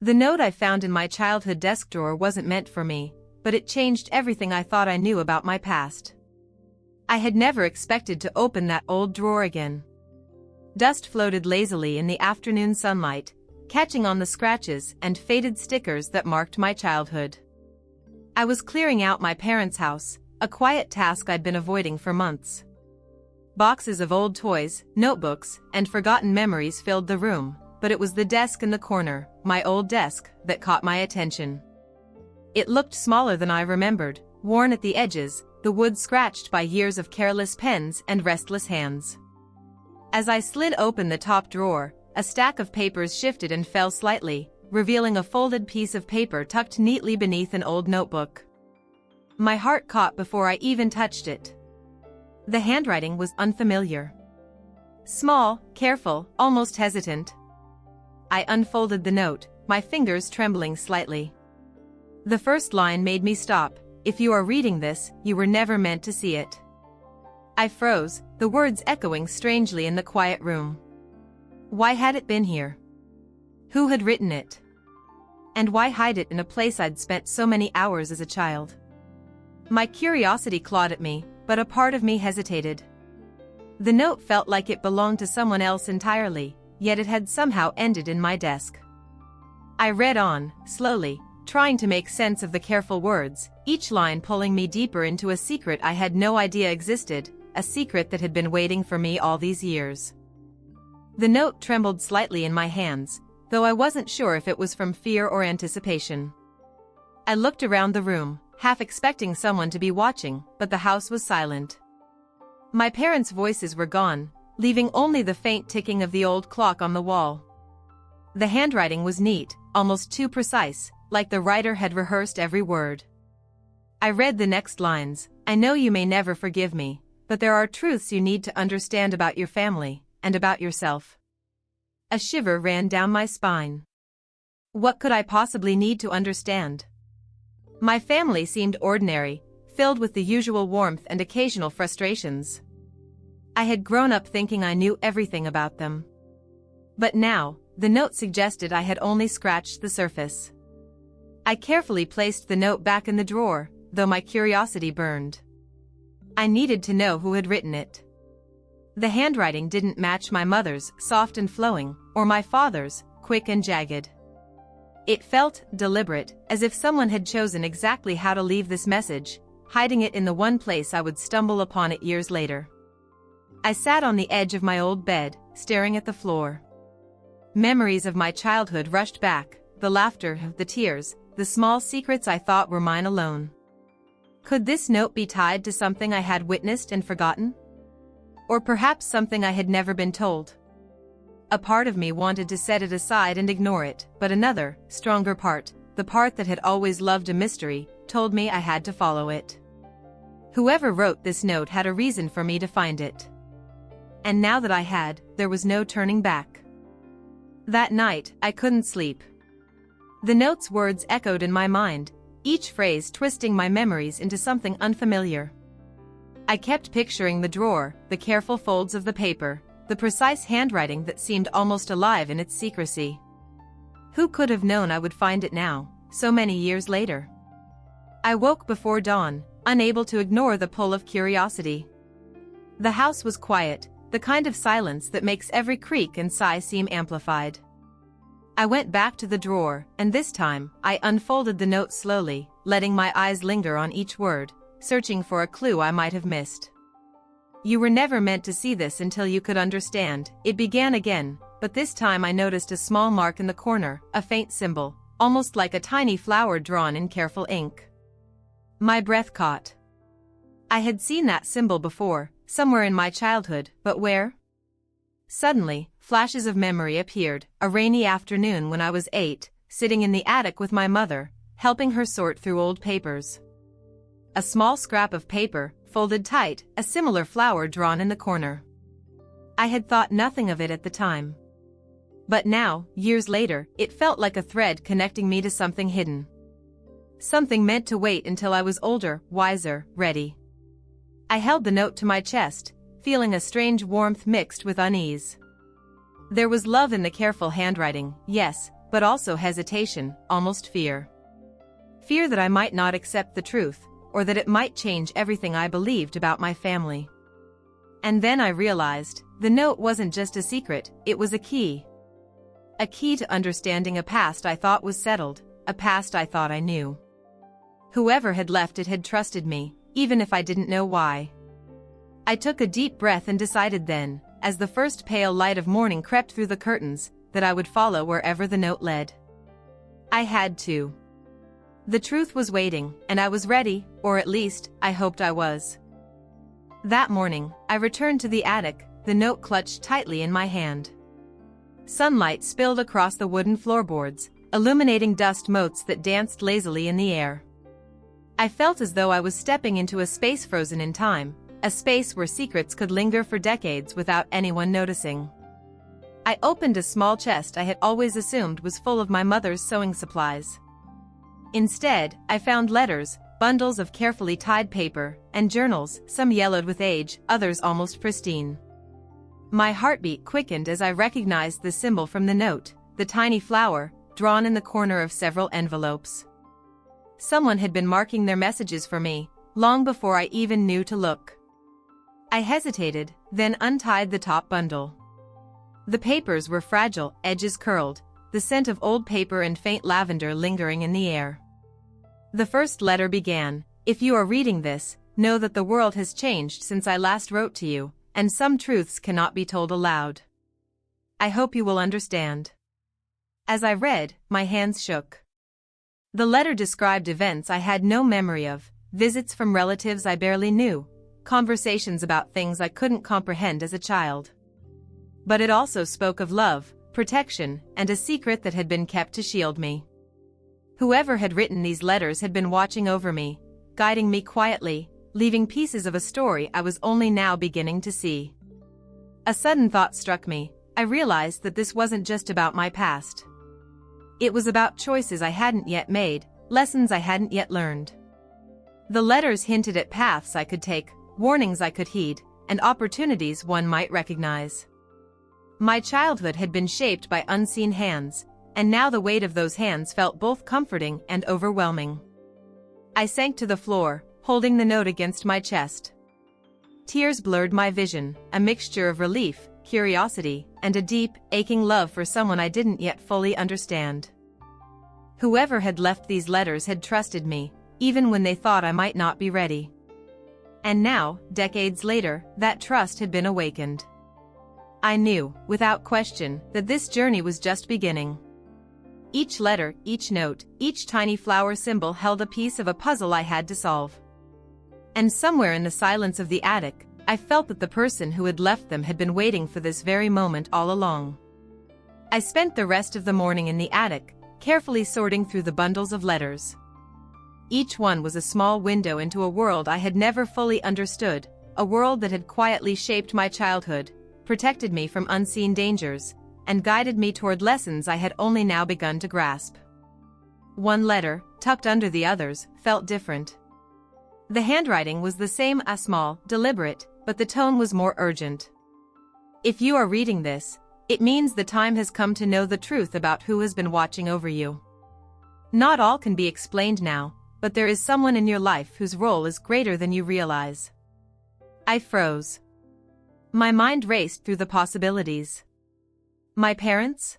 The note I found in my childhood desk drawer wasn't meant for me, but it changed everything I thought I knew about my past. I had never expected to open that old drawer again. Dust floated lazily in the afternoon sunlight, catching on the scratches and faded stickers that marked my childhood. I was clearing out my parents' house, a quiet task I'd been avoiding for months. Boxes of old toys, notebooks, and forgotten memories filled the room, but it was the desk in the corner, my old desk, that caught my attention. It looked smaller than I remembered, worn at the edges, the wood scratched by years of careless pens and restless hands. As I slid open the top drawer, a stack of papers shifted and fell slightly, revealing a folded piece of paper tucked neatly beneath an old notebook. My heart caught before I even touched it. The handwriting was unfamiliar. Small, careful, almost hesitant. I unfolded the note, my fingers trembling slightly. The first line made me stop. "If you are reading this, you were never meant to see it." I froze, the words echoing strangely in the quiet room. Why had it been here? Who had written it? And why hide it in a place I'd spent so many hours as a child? My curiosity clawed at me, but a part of me hesitated. The note felt like it belonged to someone else entirely, yet it had somehow ended in my desk. I read on, slowly, trying to make sense of the careful words, each line pulling me deeper into a secret I had no idea existed, a secret that had been waiting for me all these years. The note trembled slightly in my hands, though I wasn't sure if it was from fear or anticipation. I looked around the room, half expecting someone to be watching, but the house was silent. My parents' voices were gone, leaving only the faint ticking of the old clock on the wall. The handwriting was neat, almost too precise, like the writer had rehearsed every word. I read the next lines. "I know you may never forgive me, but there are truths you need to understand about your family, and about yourself." A shiver ran down my spine. What could I possibly need to understand? My family seemed ordinary, filled with the usual warmth and occasional frustrations. I had grown up thinking I knew everything about them. But now, the note suggested I had only scratched the surface. I carefully placed the note back in the drawer, though my curiosity burned. I needed to know who had written it. The handwriting didn't match my mother's, soft and flowing, or my father's, quick and jagged. It felt deliberate, as if someone had chosen exactly how to leave this message, hiding it in the one place I would stumble upon it years later. I sat on the edge of my old bed, staring at the floor. Memories of my childhood rushed back, the laughter, the tears, the small secrets I thought were mine alone. Could this note be tied to something I had witnessed and forgotten? Or perhaps something I had never been told? A part of me wanted to set it aside and ignore it, but another, stronger part, the part that had always loved a mystery, told me I had to follow it. Whoever wrote this note had a reason for me to find it. And now that I had, there was no turning back. That night, I couldn't sleep. The note's words echoed in my mind, each phrase twisting my memories into something unfamiliar. I kept picturing the drawer, the careful folds of the paper, the precise handwriting that seemed almost alive in its secrecy. Who could have known I would find it now, so many years later? I woke before dawn, unable to ignore the pull of curiosity. The house was quiet, the kind of silence that makes every creak and sigh seem amplified. I went back to the drawer, and this time, I unfolded the note slowly, letting my eyes linger on each word, searching for a clue I might have missed. "You were never meant to see this until you could understand," it began again, but this time I noticed a small mark in the corner, a faint symbol, almost like a tiny flower drawn in careful ink. My breath caught. I had seen that symbol before, somewhere in my childhood, but where? Suddenly, flashes of memory appeared, a rainy afternoon when I was 8, sitting in the attic with my mother, helping her sort through old papers. A small scrap of paper, folded tight, a similar flower drawn in the corner. I had thought nothing of it at the time. But now, years later, it felt like a thread connecting me to something hidden. Something meant to wait until I was older, wiser, ready. I held the note to my chest, feeling a strange warmth mixed with unease. There was love in the careful handwriting, yes, but also hesitation, almost fear. Fear that I might not accept the truth, or that it might change everything I believed about my family. And then I realized, the note wasn't just a secret, it was a key. A key to understanding a past I thought was settled, a past I thought I knew. Whoever had left it had trusted me, even if I didn't know why. I took a deep breath and decided then, as the first pale light of morning crept through the curtains, that I would follow wherever the note led. I had to. The truth was waiting, and I was ready, or at least, I hoped I was. That morning, I returned to the attic, the note clutched tightly in my hand. Sunlight spilled across the wooden floorboards, illuminating dust motes that danced lazily in the air. I felt as though I was stepping into a space frozen in time, a space where secrets could linger for decades without anyone noticing. I opened a small chest I had always assumed was full of my mother's sewing supplies. Instead, I found letters, bundles of carefully tied paper, and journals, some yellowed with age, others almost pristine. My heartbeat quickened as I recognized the symbol from the note, the tiny flower, drawn in the corner of several envelopes. Someone had been marking their messages for me, long before I even knew to look. I hesitated, then untied the top bundle. The papers were fragile, edges curled, the scent of old paper and faint lavender lingering in the air. The first letter began, "If you are reading this, know that the world has changed since I last wrote to you, and some truths cannot be told aloud. I hope you will understand." As I read, my hands shook. The letter described events I had no memory of, visits from relatives I barely knew, conversations about things I couldn't comprehend as a child. But it also spoke of love, protection, and a secret that had been kept to shield me. Whoever had written these letters had been watching over me, guiding me quietly, leaving pieces of a story I was only now beginning to see. A sudden thought struck me. I realized that this wasn't just about my past. It was about choices I hadn't yet made, lessons I hadn't yet learned. The letters hinted at paths I could take, warnings I could heed, and opportunities one might recognize. My childhood had been shaped by unseen hands, and now the weight of those hands felt both comforting and overwhelming. I sank to the floor, holding the note against my chest. Tears blurred my vision, a mixture of relief, curiosity, and a deep, aching love for someone I didn't yet fully understand. Whoever had left these letters had trusted me, even when they thought I might not be ready. And now, decades later, that trust had been awakened. I knew, without question, that this journey was just beginning. Each letter, each note, each tiny flower symbol held a piece of a puzzle I had to solve. And somewhere in the silence of the attic, I felt that the person who had left them had been waiting for this very moment all along. I spent the rest of the morning in the attic, carefully sorting through the bundles of letters. Each one was a small window into a world I had never fully understood, a world that had quietly shaped my childhood, protected me from unseen dangers, and guided me toward lessons I had only now begun to grasp. One letter, tucked under the others, felt different. The handwriting was the same, small, deliberate, but the tone was more urgent. If you are reading this, it means the time has come to know the truth about who has been watching over you. Not all can be explained now, but there is someone in your life whose role is greater than you realize. I froze. My mind raced through the possibilities. My parents?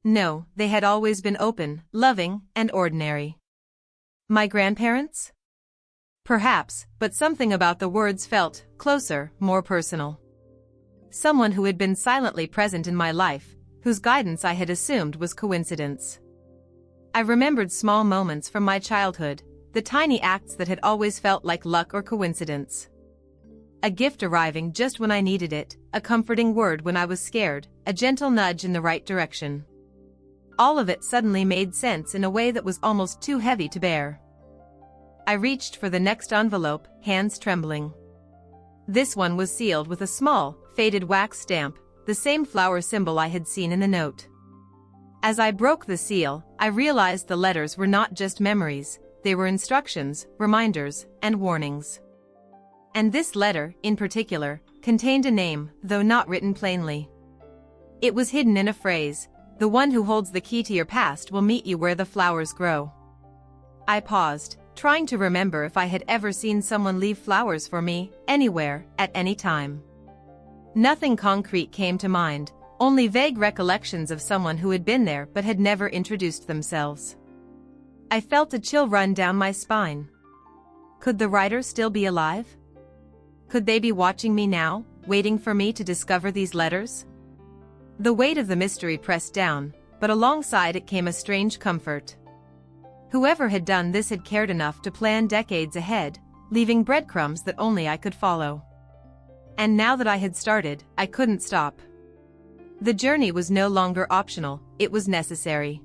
No, they had always been open, loving, and ordinary. My grandparents? Perhaps, but something about the words felt closer, more personal. Someone who had been silently present in my life, whose guidance I had assumed was coincidence. I remembered small moments from my childhood, the tiny acts that had always felt like luck or coincidence. A gift arriving just when I needed it, a comforting word when I was scared, a gentle nudge in the right direction. All of it suddenly made sense in a way that was almost too heavy to bear. I reached for the next envelope, hands trembling. This one was sealed with a small, faded wax stamp, the same flower symbol I had seen in the note. As I broke the seal, I realized the letters were not just memories, they were instructions, reminders, and warnings. And this letter, in particular, contained a name, though not written plainly. It was hidden in a phrase, the one who holds the key to your past will meet you where the flowers grow. I paused, trying to remember if I had ever seen someone leave flowers for me, anywhere, at any time. Nothing concrete came to mind, only vague recollections of someone who had been there but had never introduced themselves. I felt a chill run down my spine. Could the writer still be alive? Could they be watching me now, waiting for me to discover these letters? The weight of the mystery pressed down, but alongside it came a strange comfort. Whoever had done this had cared enough to plan decades ahead, leaving breadcrumbs that only I could follow. And now that I had started, I couldn't stop. The journey was no longer optional, it was necessary.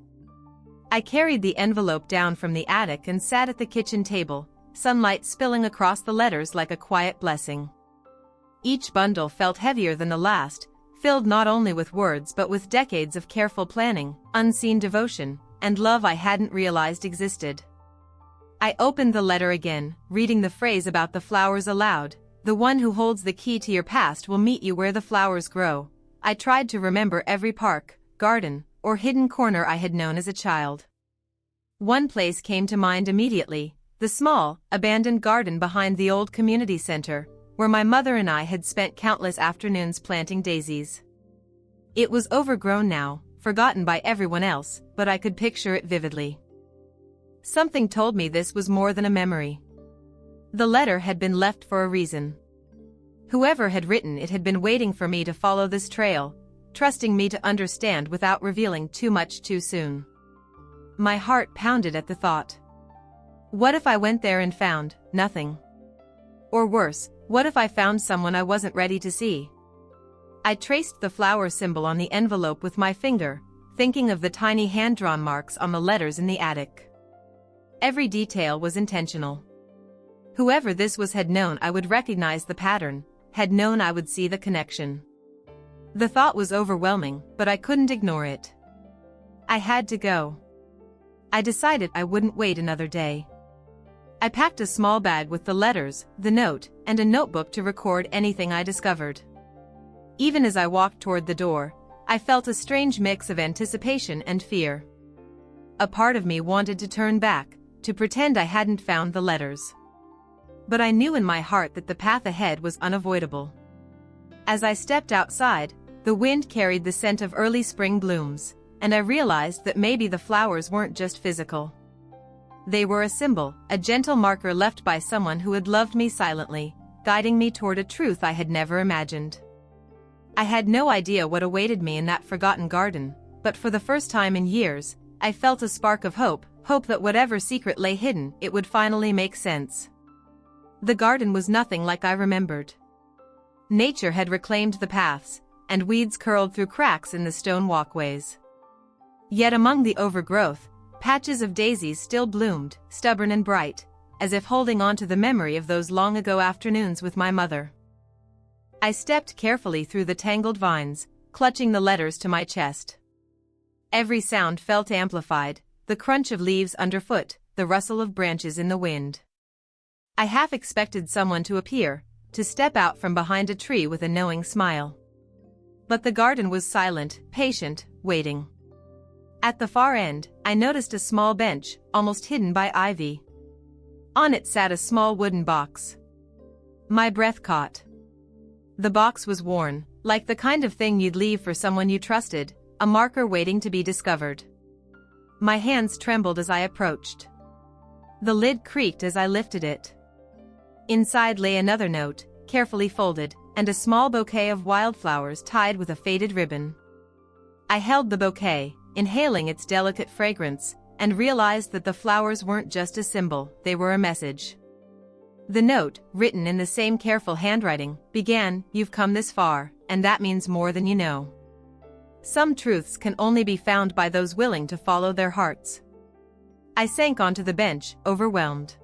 I carried the envelope down from the attic and sat at the kitchen table, sunlight spilling across the letters like a quiet blessing. Each bundle felt heavier than the last, filled not only with words but with decades of careful planning, unseen devotion, and love I hadn't realized existed. I opened the letter again, reading the phrase about the flowers aloud. The one who holds the key to your past will meet you where the flowers grow. I tried to remember every park, garden, or hidden corner I had known as a child. One place came to mind immediately, the small, abandoned garden behind the old community center, where my mother and I had spent countless afternoons planting daisies. It was overgrown now, forgotten by everyone else, but I could picture it vividly. Something told me this was more than a memory. The letter had been left for a reason. Whoever had written it had been waiting for me to follow this trail, trusting me to understand without revealing too much too soon. My heart pounded at the thought. What if I went there and found nothing? Or worse, what if I found someone I wasn't ready to see? I traced the flower symbol on the envelope with my finger, thinking of the tiny hand-drawn marks on the letters in the attic. Every detail was intentional. Whoever this was had known I would recognize the pattern, had known I would see the connection. The thought was overwhelming, but I couldn't ignore it. I had to go. I decided I wouldn't wait another day. I packed a small bag with the letters, the note, and a notebook to record anything I discovered. Even as I walked toward the door, I felt a strange mix of anticipation and fear. A part of me wanted to turn back, to pretend I hadn't found the letters. But I knew in my heart that the path ahead was unavoidable. As I stepped outside, the wind carried the scent of early spring blooms, and I realized that maybe the flowers weren't just physical. They were a symbol, a gentle marker left by someone who had loved me silently, guiding me toward a truth I had never imagined. I had no idea what awaited me in that forgotten garden, but for the first time in years, I felt a spark of hope that whatever secret lay hidden, it would finally make sense. The garden was nothing like I remembered. Nature had reclaimed the paths, and weeds curled through cracks in the stone walkways. Yet among the overgrowth, patches of daisies still bloomed, stubborn and bright, as if holding on to the memory of those long-ago afternoons with my mother. I stepped carefully through the tangled vines, clutching the letters to my chest. Every sound felt amplified, the crunch of leaves underfoot, the rustle of branches in the wind. I half expected someone to appear, to step out from behind a tree with a knowing smile. But the garden was silent, patient, waiting. At the far end, I noticed a small bench, almost hidden by ivy. On it sat a small wooden box. My breath caught. The box was worn, like the kind of thing you'd leave for someone you trusted, a marker waiting to be discovered. My hands trembled as I approached. The lid creaked as I lifted it. Inside lay another note, carefully folded, and a small bouquet of wildflowers tied with a faded ribbon. I held the bouquet, inhaling its delicate fragrance, and realized that the flowers weren't just a symbol, they were a message. The note, written in the same careful handwriting, began, "You've come this far, and that means more than you know. Some truths can only be found by those willing to follow their hearts." I sank onto the bench, overwhelmed.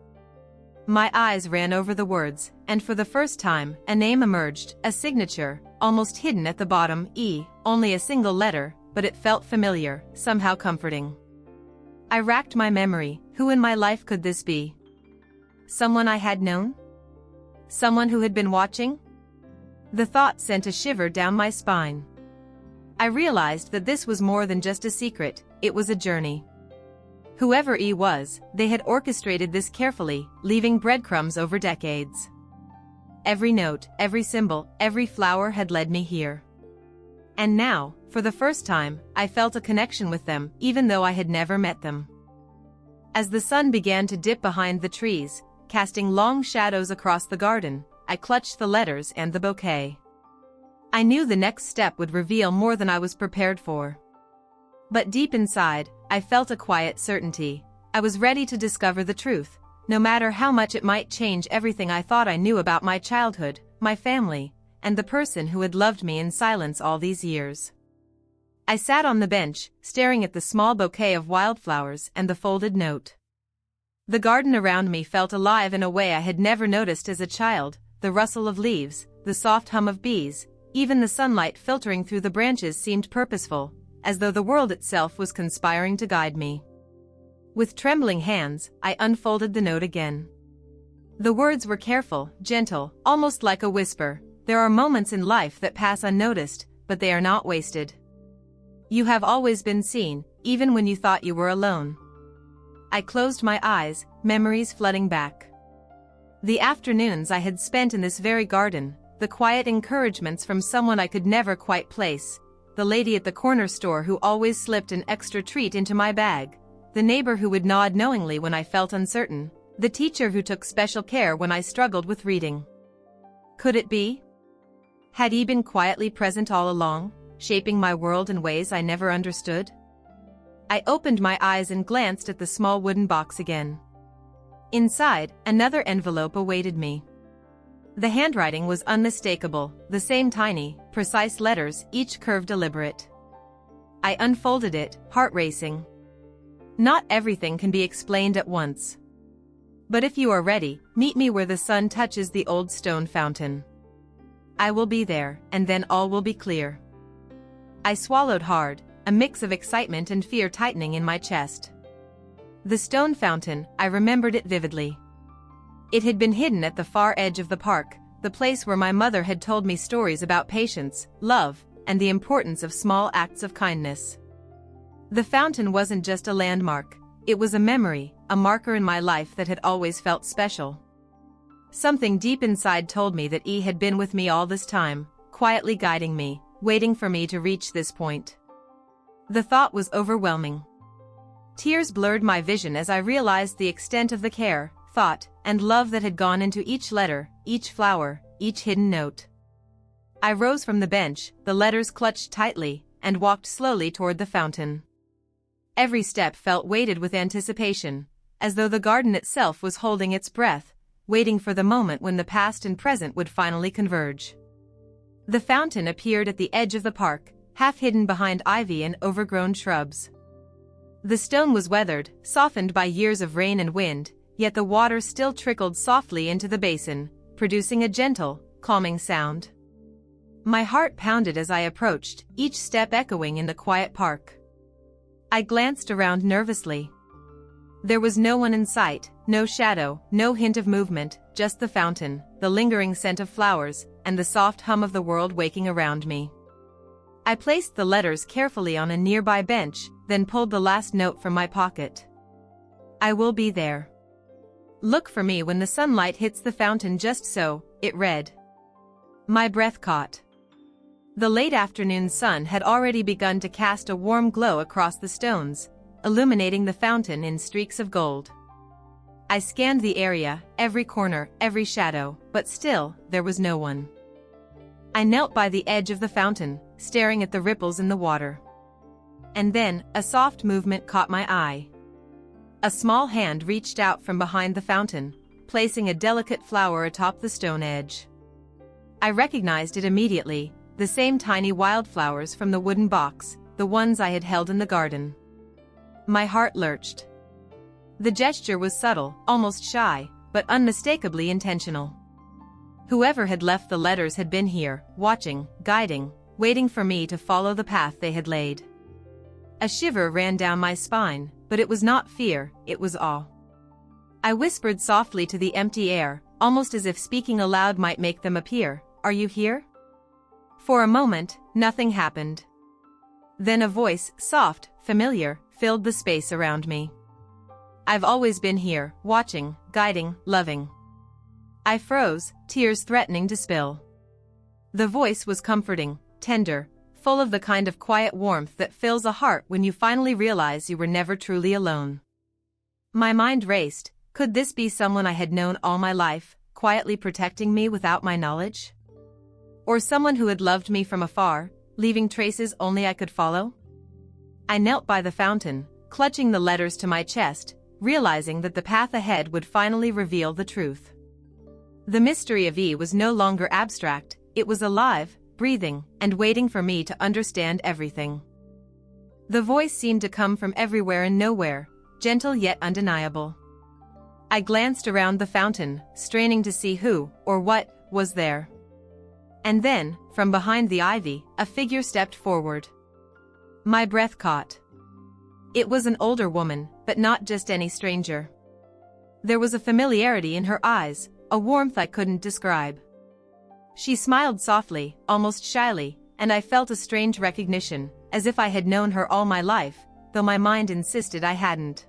My eyes ran over the words, and for the first time, a name emerged, a signature, almost hidden at the bottom, E, only a single letter, but it felt familiar, somehow comforting. I racked my memory, who in my life could this be? Someone I had known? Someone who had been watching? The thought sent a shiver down my spine. I realized that this was more than just a secret, it was a journey. Whoever E was, they had orchestrated this carefully, leaving breadcrumbs over decades. Every note, every symbol, every flower had led me here. And now, for the first time, I felt a connection with them, even though I had never met them. As the sun began to dip behind the trees, casting long shadows across the garden, I clutched the letters and the bouquet. I knew the next step would reveal more than I was prepared for. But deep inside, I felt a quiet certainty. I was ready to discover the truth, no matter how much it might change everything I thought I knew about my childhood, my family, and the person who had loved me in silence all these years. I sat on the bench, staring at the small bouquet of wildflowers and the folded note. The garden around me felt alive in a way I had never noticed as a child, the rustle of leaves, the soft hum of bees, even the sunlight filtering through the branches seemed purposeful, as though the world itself was conspiring to guide me. With trembling hands, I unfolded the note again. The words were careful, gentle, almost like a whisper. There are moments in life that pass unnoticed, but they are not wasted. You have always been seen, even when you thought you were alone. I closed my eyes, memories flooding back. The afternoons I had spent in this very garden, the quiet encouragements from someone I could never quite place, the lady at the corner store who always slipped an extra treat into my bag, the neighbor who would nod knowingly when I felt uncertain, the teacher who took special care when I struggled with reading. Could it be? Had he been quietly present all along, shaping my world in ways I never understood? I opened my eyes and glanced at the small wooden box again. Inside, another envelope awaited me. The handwriting was unmistakable, the same tiny, precise letters, each curve deliberate. I unfolded it, heart racing. Not everything can be explained at once. But if you are ready, meet me where the sun touches the old stone fountain. I will be there, and then all will be clear. I swallowed hard, a mix of excitement and fear tightening in my chest. The stone fountain, I remembered it vividly. It had been hidden at the far edge of the park, the place where my mother had told me stories about patience, love, and the importance of small acts of kindness. The fountain wasn't just a landmark, it was a memory, a marker in my life that had always felt special. Something deep inside told me that E had been with me all this time, quietly guiding me, waiting for me to reach this point. The thought was overwhelming. Tears blurred my vision as I realized the extent of the care, thought, and love that had gone into each letter, each flower, each hidden note. I rose from the bench, the letters clutched tightly, and walked slowly toward the fountain. Every step felt weighted with anticipation, as though the garden itself was holding its breath, waiting for the moment when the past and present would finally converge. The fountain appeared at the edge of the park, half hidden behind ivy and overgrown shrubs. The stone was weathered, softened by years of rain and wind, yet the water still trickled softly into the basin, producing a gentle, calming sound. My heart pounded as I approached, each step echoing in the quiet park. I glanced around nervously. There was no one in sight, no shadow, no hint of movement, just the fountain, the lingering scent of flowers, and the soft hum of the world waking around me. I placed the letters carefully on a nearby bench, then pulled the last note from my pocket. I will be there. Look for me when the sunlight hits the fountain, just so, it read. My breath caught. The late afternoon sun had already begun to cast a warm glow across the stones, illuminating the fountain in streaks of gold. I scanned the area, every corner, every shadow, but still, there was no one. I knelt by the edge of the fountain, staring at the ripples in the water. And then, a soft movement caught my eye. A small hand reached out from behind the fountain, placing a delicate flower atop the stone edge. I recognized it immediately, the same tiny wildflowers from the wooden box, the ones I had held in the garden. My heart lurched. The gesture was subtle, almost shy, but unmistakably intentional. Whoever had left the letters had been here, watching, guiding, waiting for me to follow the path they had laid. A shiver ran down my spine, but it was not fear, it was awe. I whispered softly to the empty air, almost as if speaking aloud might make them appear, "Are you here?" For a moment, nothing happened. Then a voice, soft, familiar, filled the space around me. I've always been here, watching, guiding, loving. I froze, tears threatening to spill. The voice was comforting, tender, full of the kind of quiet warmth that fills a heart when you finally realize you were never truly alone. My mind raced. Could this be someone I had known all my life, quietly protecting me without my knowledge? Or someone who had loved me from afar, leaving traces only I could follow? I knelt by the fountain, clutching the letters to my chest, realizing that the path ahead would finally reveal the truth. The mystery of E was no longer abstract, it was alive, breathing, and waiting for me to understand everything. The voice seemed to come from everywhere and nowhere, gentle yet undeniable. I glanced around the fountain, straining to see who, or what, was there. And then, from behind the ivy, a figure stepped forward. My breath caught. It was an older woman, but not just any stranger. There was a familiarity in her eyes, a warmth I couldn't describe. She smiled softly, almost shyly, and I felt a strange recognition, as if I had known her all my life, though my mind insisted I hadn't.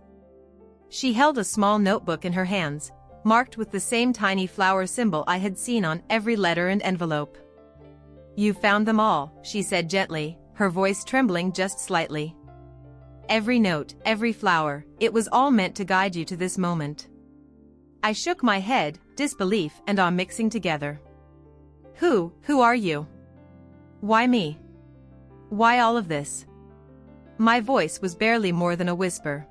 She held a small notebook in her hands, marked with the same tiny flower symbol I had seen on every letter and envelope. "You've found them all," she said gently, her voice trembling just slightly. "Every note, every flower, it was all meant to guide you to this moment." I shook my head, disbelief and awe mixing together. Who are you? Why me? Why all of this?" My voice was barely more than a whisper.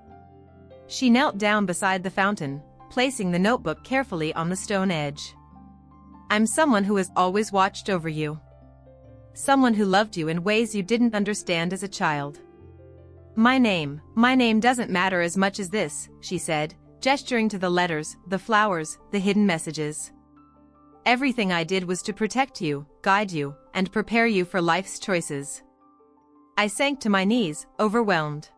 She knelt down beside the fountain, placing the notebook carefully on the stone edge. "I'm someone who has always watched over you. Someone who loved you in ways you didn't understand as a child. My name doesn't matter as much as this," she said, gesturing to the letters, the flowers, the hidden messages. "Everything I did was to protect you, guide you, and prepare you for life's choices." I sank to my knees, overwhelmed.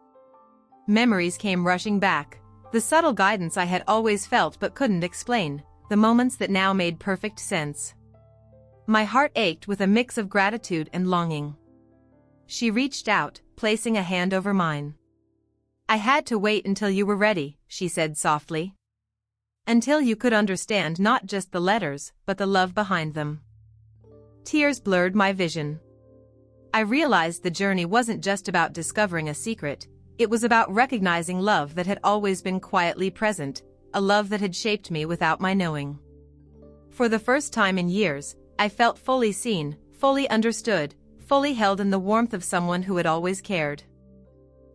Memories came rushing back, the subtle guidance I had always felt but couldn't explain, the moments that now made perfect sense. My heart ached with a mix of gratitude and longing. She reached out, placing a hand over mine. "I had to wait until you were ready," she said softly. "Until you could understand not just the letters, but the love behind them." Tears blurred my vision. I realized the journey wasn't just about discovering a secret, it was about recognizing love that had always been quietly present, a love that had shaped me without my knowing. For the first time in years, I felt fully seen, fully understood, fully held in the warmth of someone who had always cared.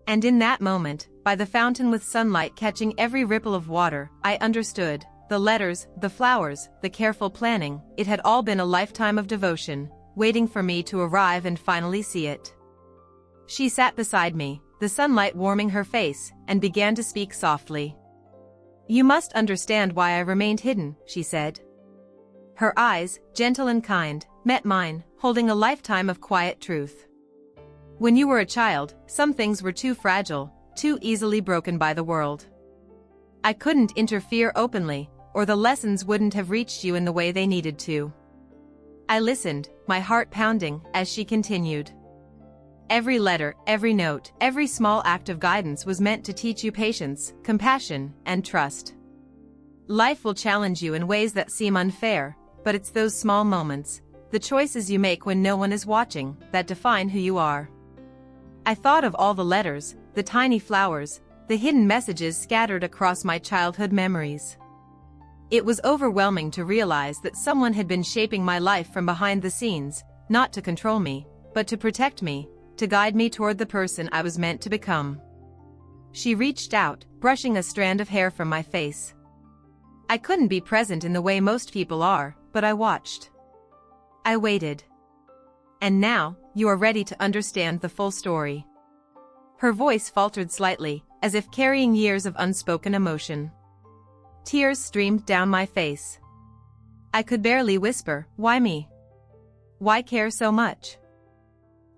And in that moment, by the fountain with sunlight catching every ripple of water, I understood. The letters, the flowers, the careful planning, it had all been a lifetime of devotion, waiting for me to arrive and finally see it. She sat beside me, the sunlight warming her face, and began to speak softly. "You must understand why I remained hidden," she said. Her eyes, gentle and kind, met mine, holding a lifetime of quiet truth. "When you were a child, some things were too fragile, too easily broken by the world. I couldn't interfere openly, or the lessons wouldn't have reached you in the way they needed to." I listened, my heart pounding, as she continued. "Every letter, every note, every small act of guidance was meant to teach you patience, compassion, and trust. Life will challenge you in ways that seem unfair, but it's those small moments, the choices you make when no one is watching, that define who you are." I thought of all the letters, the tiny flowers, the hidden messages scattered across my childhood memories. It was overwhelming to realize that someone had been shaping my life from behind the scenes, not to control me, but to protect me, to guide me toward the person I was meant to become. She reached out, brushing a strand of hair from my face. I couldn't be present in the way most people are, but I watched. I waited. "And now, you are ready to understand the full story." Her voice faltered slightly, as if carrying years of unspoken emotion. Tears streamed down my face. I could barely whisper, "Why me? Why care so much?"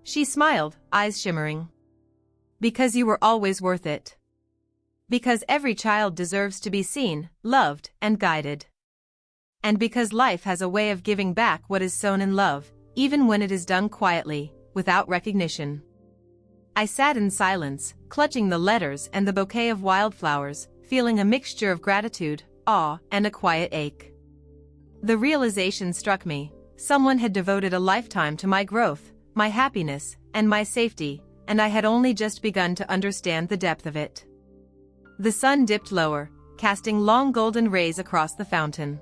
She smiled, eyes shimmering. "Because you were always worth it. Because every child deserves to be seen, loved, and guided. And because life has a way of giving back what is sown in love, even when it is done quietly, without recognition." I sat in silence, clutching the letters and the bouquet of wildflowers, feeling a mixture of gratitude, awe, and a quiet ache. The realization struck me: someone had devoted a lifetime to my growth, my happiness, and my safety, and I had only just begun to understand the depth of it. The sun dipped lower, casting long golden rays across the fountain.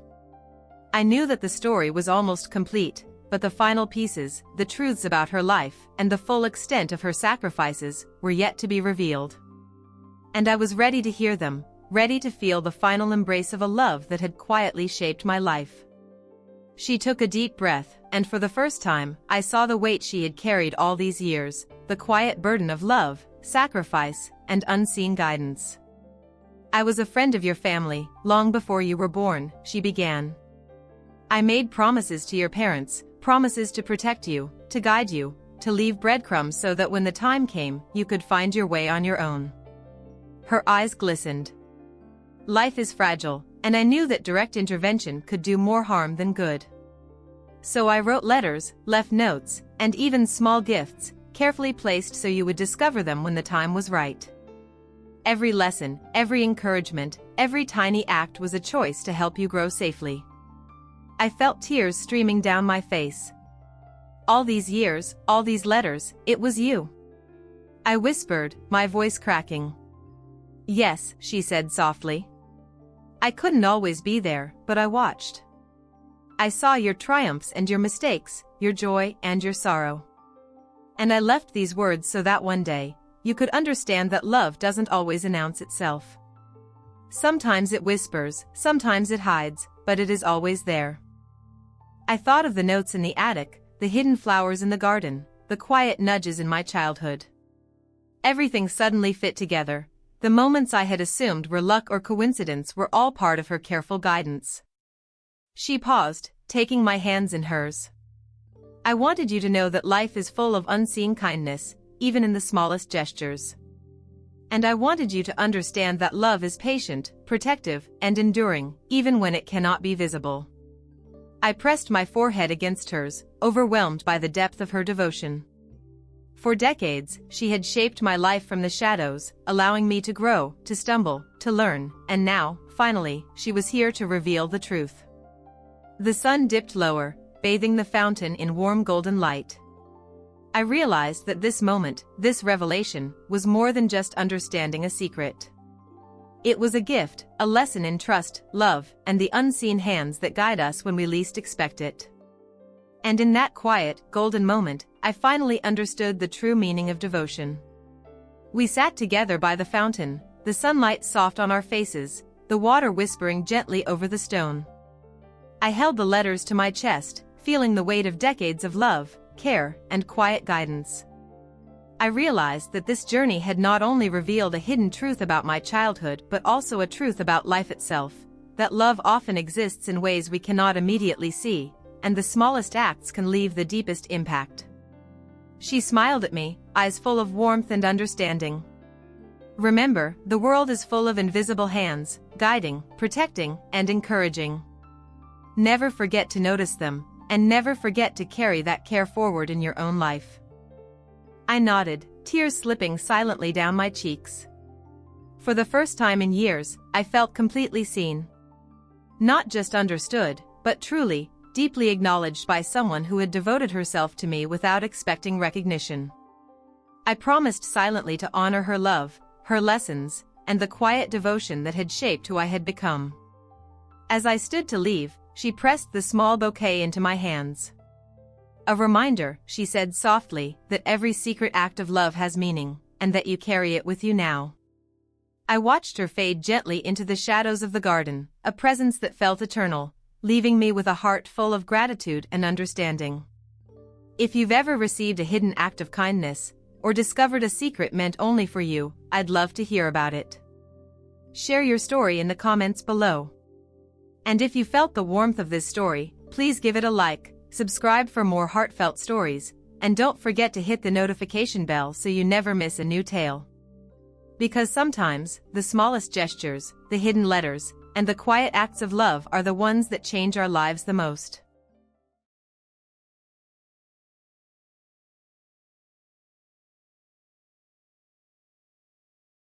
I knew that the story was almost complete, but the final pieces, the truths about her life, and the full extent of her sacrifices, were yet to be revealed. And I was ready to hear them, ready to feel the final embrace of a love that had quietly shaped my life. She took a deep breath, and for the first time, I saw the weight she had carried all these years, the quiet burden of love, sacrifice, and unseen guidance. "I was a friend of your family, long before you were born," she began. "I made promises to your parents, promises to protect you, to guide you, to leave breadcrumbs so that when the time came, you could find your way on your own." Her eyes glistened. "Life is fragile, and I knew that direct intervention could do more harm than good. So I wrote letters, left notes, and even small gifts, carefully placed so you would discover them when the time was right. Every lesson, every encouragement, every tiny act was a choice to help you grow safely." I felt tears streaming down my face. "All these years, all these letters, it was you," I whispered, my voice cracking. "Yes," she said softly. "I couldn't always be there, but I watched. I saw your triumphs and your mistakes, your joy and your sorrow. And I left these words so that one day, you could understand that love doesn't always announce itself. Sometimes it whispers, sometimes it hides, but it is always there." I thought of the notes in the attic, the hidden flowers in the garden, the quiet nudges in my childhood. Everything suddenly fit together. The moments I had assumed were luck or coincidence were all part of her careful guidance. She paused, taking my hands in hers. "I wanted you to know that life is full of unseen kindness, even in the smallest gestures. And I wanted you to understand that love is patient, protective, and enduring, even when it cannot be visible." I pressed my forehead against hers, overwhelmed by the depth of her devotion. For decades, she had shaped my life from the shadows, allowing me to grow, to stumble, to learn, and now, finally, she was here to reveal the truth. The sun dipped lower, bathing the fountain in warm golden light. I realized that this moment, this revelation, was more than just understanding a secret. It was a gift, a lesson in trust, love, and the unseen hands that guide us when we least expect it. And in that quiet, golden moment, I finally understood the true meaning of devotion. We sat together by the fountain, the sunlight soft on our faces, the water whispering gently over the stone. I held the letters to my chest, feeling the weight of decades of love, care, and quiet guidance. I realized that this journey had not only revealed a hidden truth about my childhood but also a truth about life itself, that love often exists in ways we cannot immediately see, and the smallest acts can leave the deepest impact. She smiled at me, eyes full of warmth and understanding. "Remember, the world is full of invisible hands, guiding, protecting, and encouraging. Never forget to notice them, and never forget to carry that care forward in your own life." I nodded, tears slipping silently down my cheeks. For the first time in years, I felt completely seen. Not just understood, but truly, deeply acknowledged by someone who had devoted herself to me without expecting recognition. I promised silently to honor her love, her lessons, and the quiet devotion that had shaped who I had become. As I stood to leave, she pressed the small bouquet into my hands. "A reminder," she said softly, "that every secret act of love has meaning, and that you carry it with you now." I watched her fade gently into the shadows of the garden, a presence that felt eternal, leaving me with a heart full of gratitude and understanding. If you've ever received a hidden act of kindness, or discovered a secret meant only for you, I'd love to hear about it. Share your story in the comments below. And if you felt the warmth of this story, please give it a like, subscribe for more heartfelt stories, and don't forget to hit the notification bell so you never miss a new tale. Because sometimes, the smallest gestures, the hidden letters, and the quiet acts of love are the ones that change our lives the most.